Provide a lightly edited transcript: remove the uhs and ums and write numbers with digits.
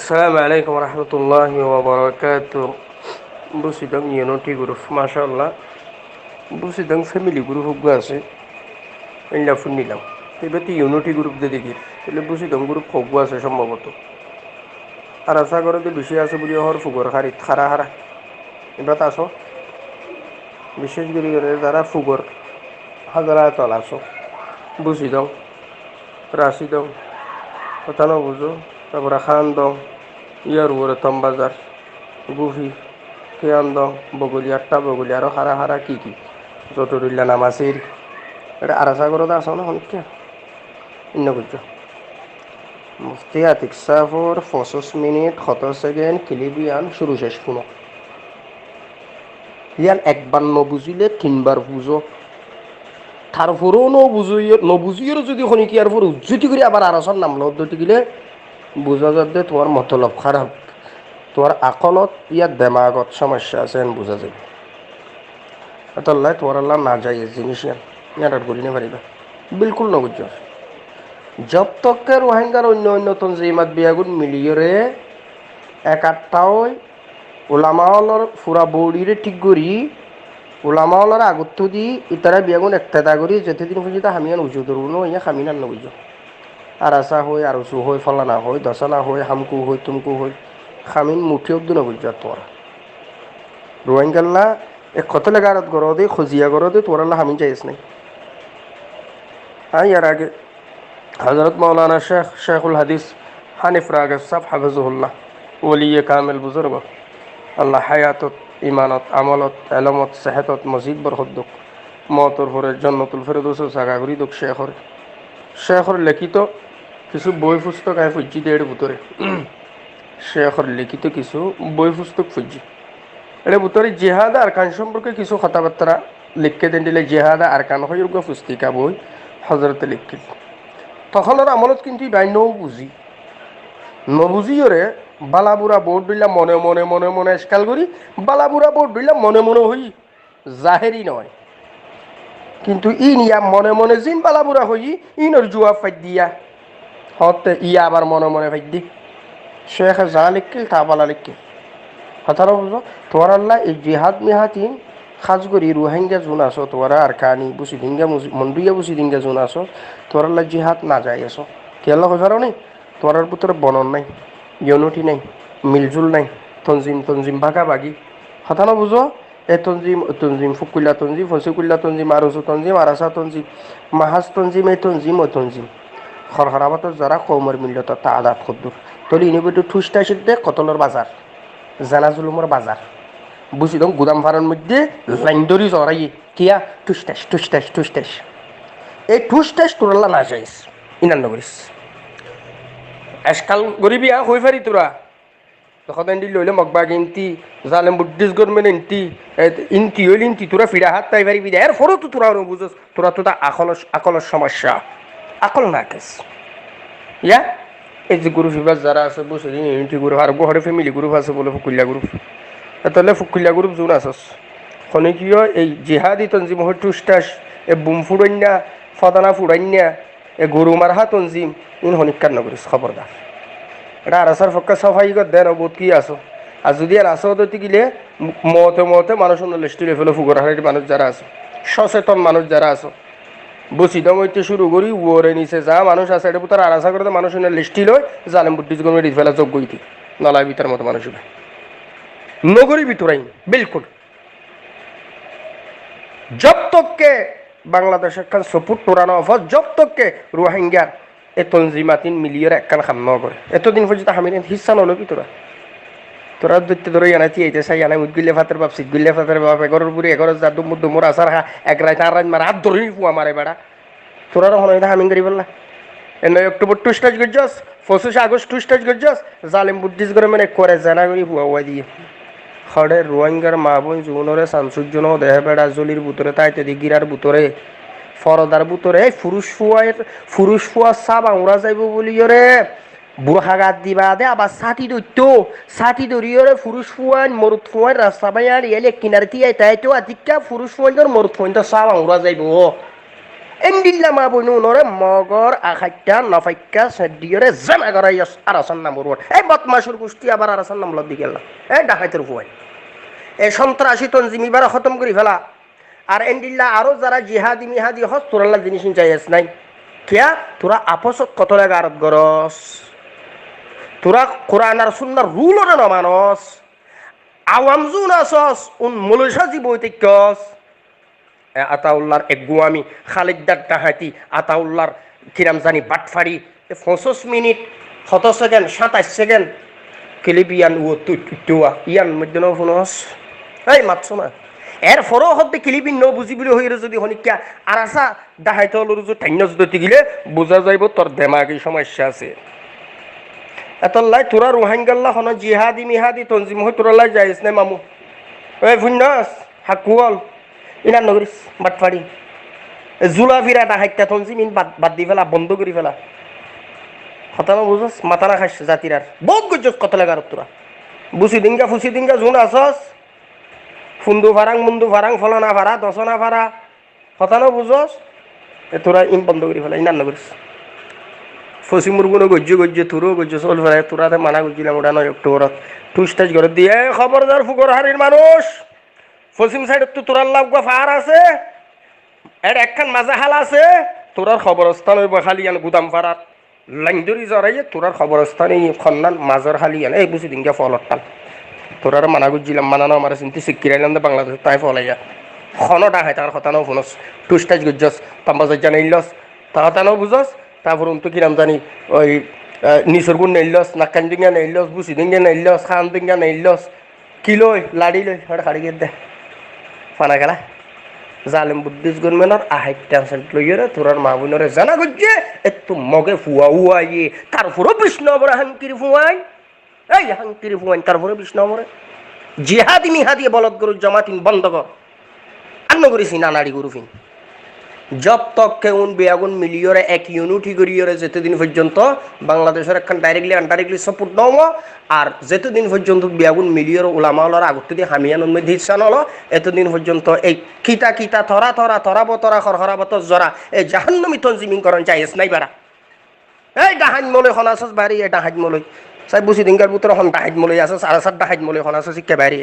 Assalamu alaikum warahmatullahi wabarakatuh. Busidang Unity Group, mashallah. Busidang family group gua আছে এলা শুনিলাম এবার তো ইউনিটি গ্রুপ দিয়ে দেখি তাহলে বুঝিদং গ্রুপ হোক আছে সম্ভবত আর আশা করে তো বেশি আছে বলি হর ফুগর খারিত খারা খারা এবার আসো বিশেষ করে যারা ফুগর হাজারা চল আসো বুঝিদং রাশিদং কথা না বুঝো তারপরে খান দং ইয়ার উপরে তমবাজার গুফি খেয়ান দং বগলি আটটা বগলি আরও হারা হারা কি কি যতরুল্লা নামাসির এটা আর আশা করে আসো না অনেকটা ইন্ন বুঝছো মুফতি আতিক সাফর ৫৫ মিনিট ৭০ সেকেন্ড কিলিবিয়ান শুরু শেষ শুনো ইয়ান একবার নবুঝিলে তিনবার বুঝো তারপরেও নবুঝিয়েরও যদি শনিকিয়ার পর উজ্জুতি করে আবার আরসর নাম লদ্দতি গেলে বুঝা যাবে তোমার মতলব খারাপ তোমার আকলত ইয়ার দেমাগত সমস্যা আছে বুঝা যাবে আল্লাহ তোমার আল্লাহ না যাই জিনিস ইয়ার করি না পারিবা বিলকুল নবুঝ জব তককে রোহিঙ্গার অন্য অন্য তঞ্জিমাত বিয়াগুন মিলিয়রে একাত্তাও ওলামাওয়ালর ফুরা বৌড়িরে ঠিক করি ওলামাওয়ালর আগত দি ইতারা বিয়াগুন একটা করি যেতেদিন পর্যন্ত হামিয়ান উজু ধরুন ইয়া হামিনান নবুঝ আর আসা হই আর উঁচু হই ফলানা হই দশানা হই হামকু হই তুমকু হই খামিন মুঠি অব্দ নবুঝ তোরা রোহিঙ্গাল্লা এক কত লেগারত গড় দে খজিয়া গড় দে তোর আল্লাহ হামিন চাইস নাই ইয়ার আগে হজরত মৌলানা শেখুল হাদিস হানিফ রাগেব সাহ হাফিজুল্লাহ ওলিয়ে কামেল বুজুর্গ আল্লাহ হায়াতত ইমানত আমলত এলমত সেহেতত মজিদ বরহদ্দুক মতর ফরে জন্নতুল ফেরদৌস জাগা করি দুঃখ শেখর লিখিত কিছু বই পুস্তক আয় ফুজি দেড় ভিতরে শেখর লিখিত কিছু বই পুস্তক ফুজি এর ভিতরে জেহাদ আরকান সম্পর্কে কিছু কথাবার্তা লিখকে দেন দিলে জেহাদ আরকান হয়োগ্য পুস্তিকা বই হজরতে লিখিত তখন আর আমলত কিন্তু বাই নবুঝিওরে বালাবুরা বোর্ড দিলাম মনে মনে মনে মনে স্কাল করি বালাবুরা বোর্ড দিলাম মনে মনে হই জাহেরি নয় কিন্তু ইন ইয়া মনে মনে জিন বালাবুরা হই ইনর জুয়া ফাইদ দিয়া হতে ইয়া আবার মনে মনে ফাইদ দি শেখ যা লিখিল তা বালা লিখিল হতারা বুঝো তোমার আল্লাহ এই জিহাদ মিহাতিন খাজ করি রোহিঙ্গা জোন আসো তোরা আর কানি বুঝি দিঙ্গা মন্ডুইয়া বুঝি দিঙ্গা জোন আসো তোর আল্লাহ জিহাদ না যাই আসো কেলা হজারও নেই তোমার ভিতরে বনন নাই ইউনিটি নাই মিলজুল নাই তঞ্জিম ভাগাভাগি কথা না বুঝো এ তঞ্জিম ফুকুল্লা তঞ্জিম ফসিকুল্লা তঞ্জিম আরসু তঞ্জিম আরাসা তঞ্জিম মাহাজ তঞ্জিম এই তঞ্জিম ও তঞ্জিম হরহরাবাতর যারা কৌমর মিল্লত তা আদাত খদ্দুর তলি ইনিবিটু ঠুসটা শিখতে কতলর বাজার জানাজুলুমর বাজার বুঝি দম গুদাম ফারার মধ্যে লাইন দড়ি জড়াই কিয়া ঠুসটাস এই ঠুসটাস তোরাল্লা না যাইস ইনান নগরিস আজকাল গরিবি হয়ে পারি তোরা তখন এন্ডি লইলে মগবাগ ইন্তি জালেম বুদ্ধিস গভর্নমেন্ট ইন্তি হইল ইন্তি তোরা ফিরা হাত তাই পারিবি এর ফরও তো তোরা বুঝস তোরা তো তা আকলের সমস্যা আকল না কেস ইয়া এই যে গ্রুপ এবার যারা আছে বসে ইউনিটি গ্রুপ আর বহরে ফ্যামিলি গ্রুপ আছে বলে ফুকুল্লা গ্রুপ তাহলে ফুকুল্লা গ্রুপ জোন আসস খনে কি হয় এই জিহাদি তঞ্জিম হয় টুসটাস এ বুম ফুড়াইনা ফদানা ফুড়াইনা এ গরু মারহা তঞ্জিম ইন হনিকার নগরিস খবরদার এটা আর আসার পক্ষে সাফাই কর দেন বোধ কি আসো আর যদি আর আসো তো গিলে মতে মানুষ লিস্টি ফেলে ফুকর হারি মানুষ যারা আছে সচেতন মানুষ যারা আছে বসিদম হইতে শুরু করি ওরে নিচে যা মানুষ আছে এটা তার আর আশা করে মানুষ লিস্টি লয় জালেম বুদ্ধিস গভর্নমেন্ট ফেলা যোগ্য হইতে নলাই ভিতর মতো মানুষ নগরী ভিতরাই বিলকুল জব তককে বাংলাদেশের খান সপুট পুরানো অফার জব তককে রোহিঙ্গার এ তঞ্জিমাতিন মিলিয়র একখান খাম ন করে এতদিন পর্যন্ত হামিন হিসা নলবি তোরা দৈত্য ধরে আনাইছি এইতে চাই আনাই মুদগুল্লে ফাতের বাপ সিটগুল্লে ফাতের বাপ এগরের বুড়ি এগরের যা দুমুর আসার হা এক রাত আর রাত মারা হাত ধরে ফুয়া মারে বেড়া তোরা হন হামিন করি বললা এনে অক্টোবর টুস্টাচ গজ্জাস ২৫ আগস্ট টুস্টাচ গজ্জাস জালেম বুদ্ধিস করে মানে করে জানা করি ফুয়া দিয়ে খড়ে রোহিঙ্গার মা বোন জুনরে সামসুজ্জন দেহে বেড়া জলির বুতরে তাইতে দি গিরার বুতরে ফরদার বুতরে ফুরুষ ফুয়া চাপ আঙুরা যাইব বলি রে বুড়া গাত দিবা দে আবার ছাতি ধরিয়রে ফুরুষ ফুয়ান মরুত ফুয়ান রাস্তা বাইয়ার এলে কিনারে তিয়াই তাই তো আদিকা ফুরুষ ফুয়ান মরুত ফুয়ান তো চাপ আঙুরা যাইব এন্ডিল্লা মা বইনু নরে মগর আখাইটা নফাইকা সেডিয়রে জানা করাই আরাসান নাম বড় এই বদমাশুর গোষ্ঠী আবার আরাসান নাম লদি গেল এই ডাকাইতের ফুয়াই এই সন্ত্রাসী তনজিমি বারা খতম করি ফেলা আর এন্ডিল্লা আরো যারা জিহাদি মিহাদি হস তোরাল্লা জিনিস চাইস নাই কিয়া তোরা আপসত কত লাগা আরত গরস তোরা কোরআন আর সুন্নাহর রুল ওরে না মানস আওয়াম জুন আসস উন মলসা জীবৈতিকস আতাউল্লাহর এক গুয়ামি খালিদার ডাহাতি আতাউল্লাহর কিরাম জানি বাটফাড়ি 25 মিনিট 7 সেকেন্ড 27 সেকেন্ড ক্লিপিয়ান ও তুয়া ইয়ান মধ্যে ন ফোনস এই মাতছ না এর ফরও হতে ক্লিপিন ন বুঝি বলে হইরে যদি হনিকা আর আসা ডাহাইতে হলো যে ঠাইন যদি গিলে বোঝা যাইব তোর দেমাগি সমস্যা আছে এতলাই তোরা রোহাঙ্গাল্লা হন জিহাদি মিহাদি তনজিম হই তোরালাই যাইস নাই মামু এই ফুন্নাস হাকুয়াল ইনার নগরিস বাটফাড়ি জুলা ফিরা ডাহাইটা তনজিম ইন বাদ দি ফেলা বন্ধ করি ফেলা হতানো বুঝস মাথা না খাইস জাতির আর বহুত গজ্জস কত লাগার তোরা বুসি দিনগা জুন আসস ফুন্দু ফারাং মুন্দু ফারাং ফলনা ফারা দশনা ফারা হতানো বুঝস এ তোরা ইন বন্ধ করি ফেলা ইনার নগরিস ফসি মুরগুনো গজ্জে তোরও গজ্জে চল ফেলা তোরাতে মানা গজ্জিলাম ওটা 9 অক্টোবরত টুইস্টাজ করে দিয়ে খবরদার ফুকর হারির মানুষ পশ্চিম সাইডত তো তোরার লাভ ফার আছে এর একখান মাজা হাল আছে তোরার খবরস্থান হইব খালিয়ান গুদাম ফারাত লাইন্দরি জরাইয়ে তোরার খবরস্থান এই খন্নান মাজর খালিয়ান এই বুঝি দিন গিয়া ফলত টাল তোরার মানা গুজিলাম মানানো আমার চিন্তি শিক্ষিরাইলাম বাংলাদেশ তাই ফলাইয়া খনটা হয় তার হতানো ফোনস টুস্টাইজ গুজস তাম্বাজ জানাইলস তা হতানো বুঝস তারপর তো কিরাম জানি ওই নিসর গুণ নাইলস নাকান দিঙ্গা নাইলস বুসি দিঙ্গা নাইলস খান দিঙ্গা নাইলস কিলই লাড়ি লই হড় খাড়ি গিয়ে দে ফানা গেলা জালেম বুদ্ধিস গনমেনর আহাইট টেনশন লইরে তোরার মা বোনরে জানা গজ্জে এত মগে ফুয়া উয়াইয়ে তারপরও বিষ্ণু বড় হাঙ্কির ফুয়াই এই হাঙ্কির ফুয়াই তারপরে বিষ্ণু বড় জিহাদি মিহাদি বলদ গরু জমাতিন বন্ধ কর আন্ন করিস না নাড়ি গরুফিন জব তক কেউন বেয়াগুন মিলিয়রে এক ইউনিটি করিয়রে যেতদিন পর্যন্ত বাংলাদেশের একখান ডাইরেক্টলি আনডাইরেক্টলি সাপোর্ট নম আর যেতদিন পর্যন্ত বেয়াগুন মিলিয়র ওলামাওয়ালার আগত দিয়ে হামিয়ানোর মধ্যে ইচ্ছা নল এতদিন পর্যন্ত এই কিতা কিতা থরা বতরা খরখরাবত জরা এই জাহান্নমি তনজিমিং করন চাইস নাই বারা এই ডাহাজ মলৈ খনাসস বাড়ি এই ডাহাজ মলৈ চাই বুঝি দিনকার পুত্র হন ডাহাজ মলৈ আসস আর ডাহাজ মলৈ খনাসস শিক্ষা বাড়ি